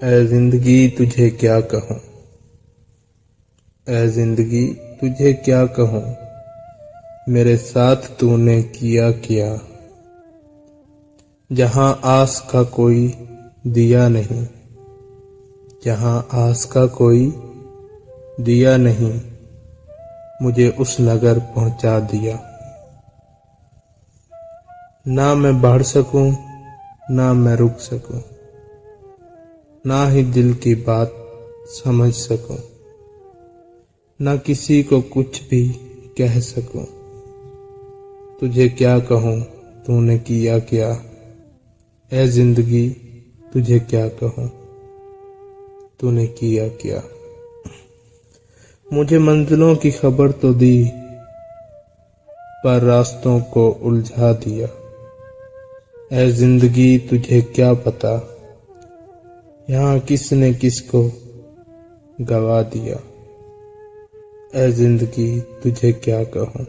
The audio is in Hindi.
ऐ जिंदगी तुझे क्या कहूँ, ऐ जिंदगी तुझे क्या कहूँ, मेरे साथ तूने किया क्या। जहाँ आस का कोई दिया नहीं, जहाँ आस का कोई दिया नहीं, मुझे उस नगर पहुँचा दिया। ना मैं बढ़ सकूं, ना मैं रुक सकूं, ना ही दिल की बात समझ सकूं, ना किसी को कुछ भी कह सकूं। तुझे क्या कहूँ, तूने किया क्या, ऐ जिंदगी तुझे क्या कहूँ, तूने किया क्या। मुझे मंजिलों की खबर तो दी, पर रास्तों को उलझा दिया। ऐ जिंदगी तुझे क्या पता, यहाँ किसने किसको गवा दिया। ऐ जिंदगी तुझे क्या कहूँ।